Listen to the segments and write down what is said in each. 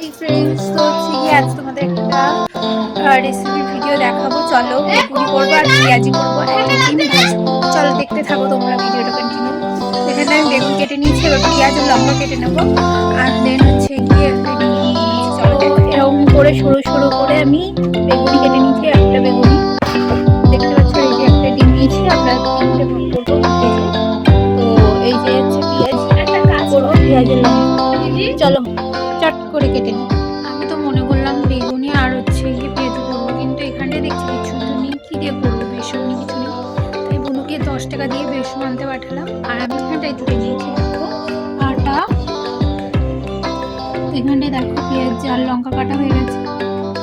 এই ফ্রেন্ডস তো হচ্ছে কি আজ তোমাদের একটা রেসিপি ভিডিও দেখাবো। চলো বেগুনি করবো আর পেঁয়াজি করবো, একটা ডিম ভাজবো। চলো দেখতে থাকো তোমরা ভিডিওটা কন্টিনিউ। এখানে আমি বেগুন কেটে নিয়েছি, এবার পেঁয়াজ আর লঙ্কা কেটে নেবো। আর দেন হচ্ছে গিয়ে একটা ডিম নিয়েছি। চলো এরকম করে সরু সরু করে আমি বেগুনি কেটে নিয়েছি, একটা বেগুনি দেখতে পাচ্ছ। এই যে একটা ডিম নিয়েছি, আমরা তিনটে ভাগ করবো ভেজে। তো এই যে হচ্ছে পেঁয়াজ, একটা কাজ করবো পেঁয়াজের লঙ্কা। চলো চট করে কেটে নিই। আমি তো মনে করলাম বেগুনি আর হচ্ছে গিয়ে পেঁয়াজি করবো, কিন্তু এখানে দেখছি কিছু তো নেই। কী দিয়ে করবো? বেসন নেই, কিছু নেই। তাই বোনকে 10 টাকা দিয়ে বেসন আনতে পাঠালাম। আর আমি এখানটায় তুলে নিয়েছি দেখো আটা। এখানটায় দেখো পেঁয়াজ আর লঙ্কা কাটা হয়ে গেছে।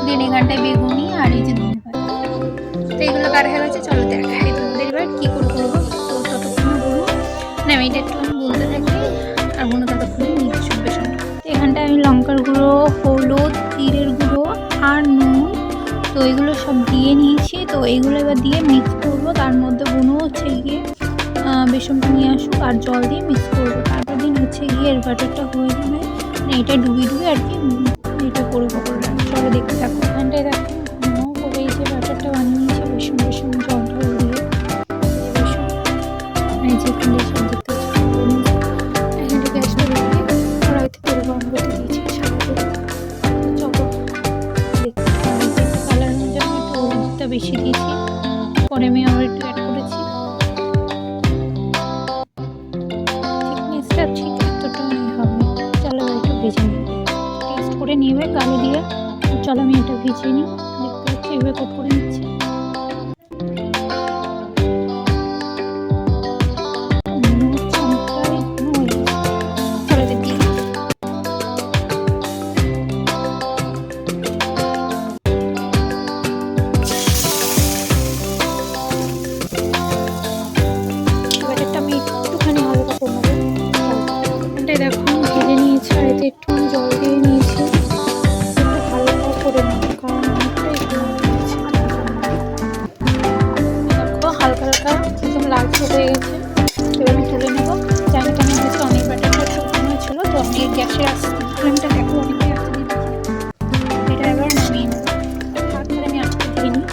দেন এখানটায় বেগুনি আর এই যে ধনেপাতা। তো এগুলো কাটা হয়ে গেছে। চলো দেখাই তোমাদের এবার কী করে করবো। তো ততক্ষণ বলবো না, আমি এটা একটু বলতে থাকি আর বোনো ততক্ষণে নিয়ে আসুন বেসনটা। এখানটায় আমি লঙ্কার গুঁড়ো, হলুদ, জিরের গুঁড়ো আর নুন, তো এগুলো সব দিয়ে নিয়েছি। তো এইগুলো এবার দিয়ে মিক্স করবো। তার মধ্যে বোনও হচ্ছে গিয়ে বেসনটা নিয়ে আসুক আর জল দিয়ে মিক্স করবো। তারপর দিন হচ্ছে গিয়ে এর ব্যাটারটা হয়ে যাবে, মানে এটা ডুবিয়ে আর কি এটা করবো করলাম। চলো দেখতে থাকো। এখানটায় দেখো বোনও করে এই যে ব্যাটারটা বানিয়ে নিয়েছে বেসন বেসন জলটা দিয়ে বেসন। এই যে এখানে সব দেখতে এখানটা গ্যাসটা রেখে কড়াইতে তেল গরম করতে দিয়েছি সাদা তেল। চলো দেখতে কালারের জন্য একটু হলুদটা বেশি দিয়েছি, পরে আমি আবার একটু অ্যাড করেছি। থিকনেসটা ঠিক এতটাই হবে। চলো একটু ভেজে নিই, টেস্ট করে নিবে কালো দিয়ে। চলো আমি এটা ভেজে নিই। দেখতে পাচ্ছি এভাবে কোট করে নিচ্ছি। দেখো ভেজে নিয়েছি আর এতে একটু জল দিয়ে নিয়েছি, একটু হালকা করে নেব কারণ অনেকটাই দেখো হালকা হালকা একদম লালচে হয়ে গেছে। এবার আমি তুলে নেবো। জানি কেন হয়েছে, অনেক ব্যাটারটা একটু কম হয়েছিল, তো আমি গ্যাসের ফ্লেমটা দেখো অনেকটাই আস্তে দিচ্ছি। এটা এবার নামিয়ে নেবো। তারপরে আমি আজকে দিয়ে নিই।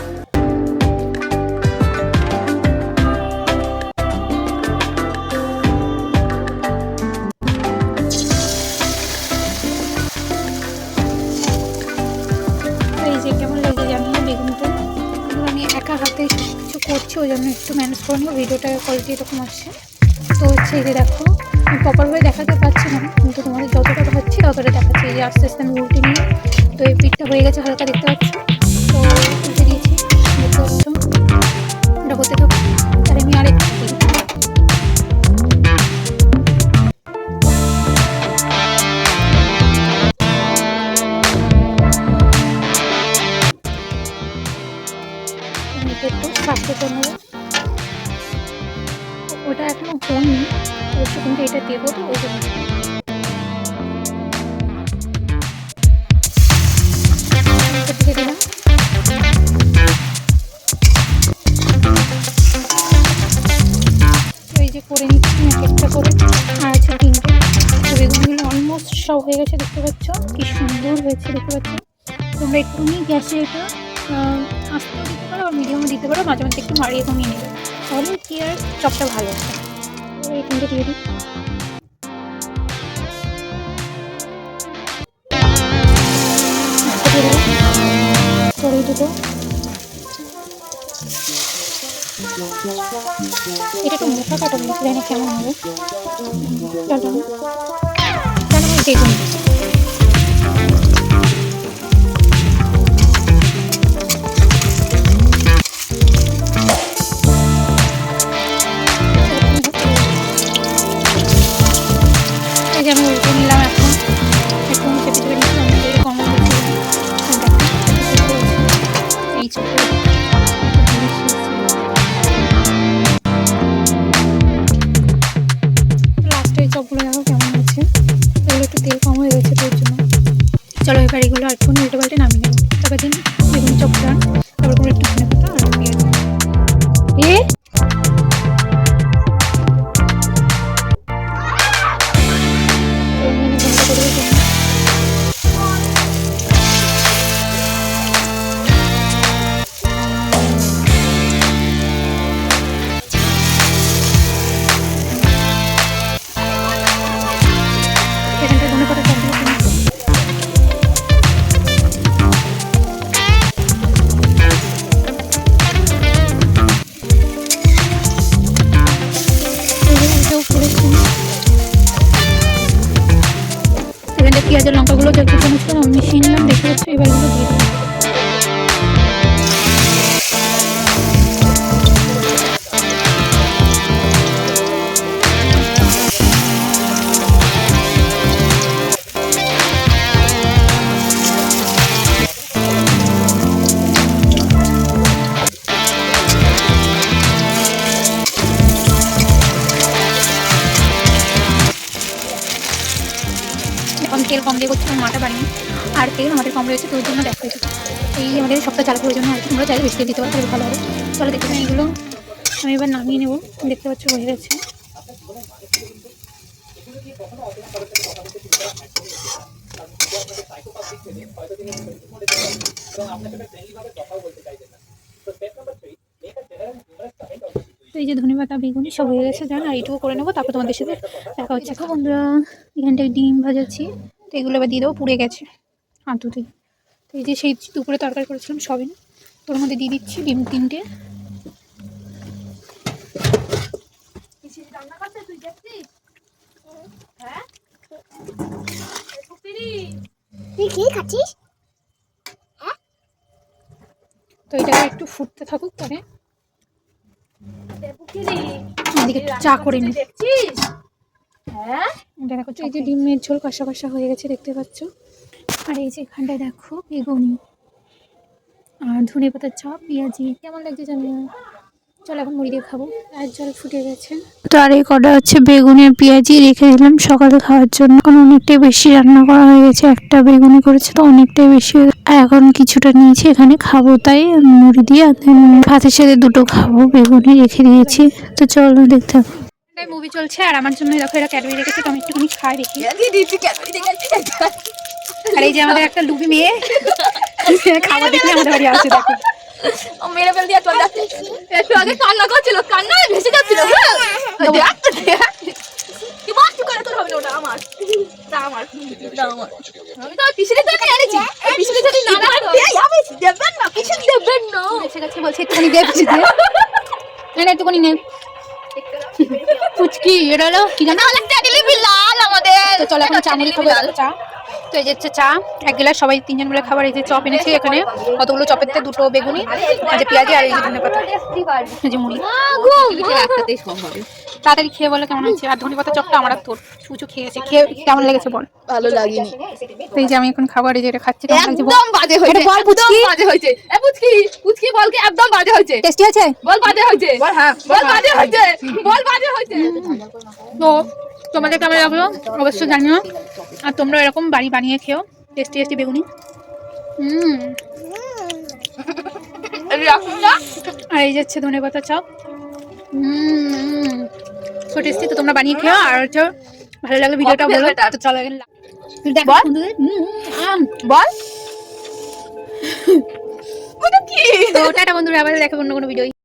কেমন লেগে জানি না বেগুনটা। আমি একা হাতে কিছু করছি, ওই জন্য একটু ম্যানেজ করে নেবো। ভিডিওটার কোয়ালিটি এরকম আসছে। তো হচ্ছে এই যে দেখো আমি প্রপারভাবে দেখাতে পারছি না, কিন্তু তোমাদের যতটা পাচ্ছি ততটা দেখাচ্ছি। এই যে আস্তে আস্তে আমি উল্টে নিয়ে, তো এই পিঠটা হয়ে গেছে হালকা দেখতে পাচ্ছ। তো উল্টে দিয়েছি দেখতে পাচ্ছ, এটা হতে থাকো। তাহলে আমি আরেকটু দিই। একটু স্বাস্থ্য জন্য ওটা এখনো হয়নি অবশ্য, কিন্তু এটা দেবো তো ওই জন্য। দিয়ে দিলাম। এই যে করে নিচ্ছি এক একটা করে, আর আছে তিনটে। তো বেগুনগুলো অলমোস্ট সব হয়ে গেছে দেখতে পাচ্ছ, কি সুন্দর হয়েছে দেখতে পাচ্ছ। তোমরা একটুখানি গ্যাসে এটা আস্তেও দিতে পারো আর মিডিয়ামও দিতে পারো, মাঝে মাঝে একটু মারিয়ে কমিয়ে নেবে, তাহলে কি আর চপটা ভালো হবে। এই তিনটে দিয়ে দিই। করে দেবো। এটা একটু মোটা কাটা বলছি, জানি কেমন হবে। চলো দেখুন এই যে আমি উল্টে নিলাম। এখন একটু চেপে চেপে নিচ্ছিলাম কম এই লাস্টে এই চপগুলো দেখো কেমন হয়েছে। এগুলো একটু তেল কম হয়ে গেছে তোর জন্য। চলো এবার এগুলো একটু উল্টে পাল্টে নামিয়ে নেবো। তবে দিন বেগুন চপটা তারপর করে একটু ধনে পাতা আর পেঁয়াজ। যত সমস্ত মিশিয়ে নিলাম, দেখতে পাচ্ছি। এবার এগুলো দিয়ে দেবো। এখন তেল কম দিয়ে করছি, মাটা বাড়িনি, আর তেল আমাদের কম রয়েছে, তো ওই জন্য দেখা হয়েছে। এই আমাদের সপ্তাহ চালাতে ওই জন্য আর কি, তোমরা চাইলে বেশি তেল দিতে পারো, তাহলে ভালো হবে। চলো দেখতে পাই এগুলো আমি এবার নামিয়ে নেবো। দেখতে পাচ্ছ হয়ে গেছে। এই যে ধনেপাতা বেগুনি সব হয়ে গেছে, জান, আর এইটুকু করে নেবো, তারপর তোমাদের সাথে দেখা হচ্ছে। দেখো বন্ধুরা, এখানটায় ডিম ভাজাচ্ছি, তো এগুলো এবার দিয়ে দেবো, পুড়ে গেছে হাতুতেই। তো এই যে সেই দুপুরে তরকারি করেছিলাম সবই তোর মধ্যে দিয়ে দিচ্ছি, ডিম 3টে। তো এটাকে একটু ফুটতে থাকুক, পরে এদিকে চা করে নি। দেখো এই যে ডিমের ঝোল কষা কষা হয়ে গেছে, দেখতে পাচ্ছ। আর এই যে এখানটায় দেখো বেগুনি আর ধনে পাতার চপ, পেঁয়াজি, কেমন লাগছে জানি না। চল এখন মুড়ি দিয়ে খাবো, আর জল ফুটে গেছে। তো আর এই কটা হচ্ছে বেগুনি আর পেঁয়াজি রেখে দিলাম সকালে খাওয়ার জন্য। এখন অনেকটাই বেশি রান্না করা হয়ে গেছে, একটা বেগুনি করেছে তো অনেকটাই বেশি। এখন কিছুটা নিয়েছি এখানে খাবো, তাই মুড়ি দিয়ে ভাতের সাথে দুটো খাবো, বেগুনি রেখে দিয়েছি। তো চলো দেখতে হবে। মুভি চলছে আর আমার জন্য দেখো এরা ক্যাডবেরি রেখেছে, তো আমি একটুখানি খাই দেখি। আর এই যে আমাদের একটা লুবি মেয়ে খাবার দেখলে আমাদের বাড়ি আসে, দেখো মেরে ফেল দিয়ে চল যাচ্ছে। একটু আগে কান্না করছিল, কান্না ভেসে যাচ্ছিল। কি বাচ্চা করে তোর হবে না, ওটা আমার, ওটা আমার, ওটা আমার। আমি তো পিছনে থেকে এনেছি, পিছনে যদি না রাখতো দেবেন না, পিছনে দেবেন না। এসে গেছে বলছে একটুখানি দে, পিছনে দে না, একটুখানি নে। ফুচকি এটা হলো কি জানো, অনেকটা দিলি লাল আমাদের। তো চলো এখন চা মুড়ি খাবো। চা, তো এই যে হচ্ছে চা 1 গ্লাস, সবাই 3জন মিলে খাবার। এই যে চপ এনেছি এখানে, কতগুলো চপের থেকে 2টো বেগুনি, আর যে পেঁয়াজি, আর এই যে ধনেপাতা, এই যে মুড়ি। একটাতেই সব হবে। তাড়াতাড়ি খেয়ে বলে কেমন হচ্ছে। আর ধনেপাতা চপটা আমার আর তোর সুচু খেয়েছে, খেয়ে কেমন লেগেছে বল। ভালো লাগেনি। তো এই যে আমি এখন খাবার এই যে এটা খাচ্ছি, কেমন লাগছে বল। একদম বাজে হয়েছে, বল পুচকি, বাজে হয়েছে। এ পুচকি, পুচকি বল কি একদম বাজে হয়েছে। টেস্টি আছে বল বাজে হয়েছে, বল হ্যাঁ, বল বাজে হয়েছে, বল বাজে হয়েছে। তো তোমাদের কেমন লাগলো অবশ্যই জানিও, আর তোমরা এরকম বাড়ি বানিয়ে খেও টেস্টি টেস্টি বেগুনি। আর এই যাচ্ছে ধনেপাতা চপ, সো টেস্টি। তো তোমরা বানিয়ে খেও, আর হচ্ছে ভালো লাগলে ভিডিওটা বলো। তো চলো দেখো বল ওটা কি। তো টাটা বন্ধুরা, আবার দেখো অন্য কোনো ভিডিও।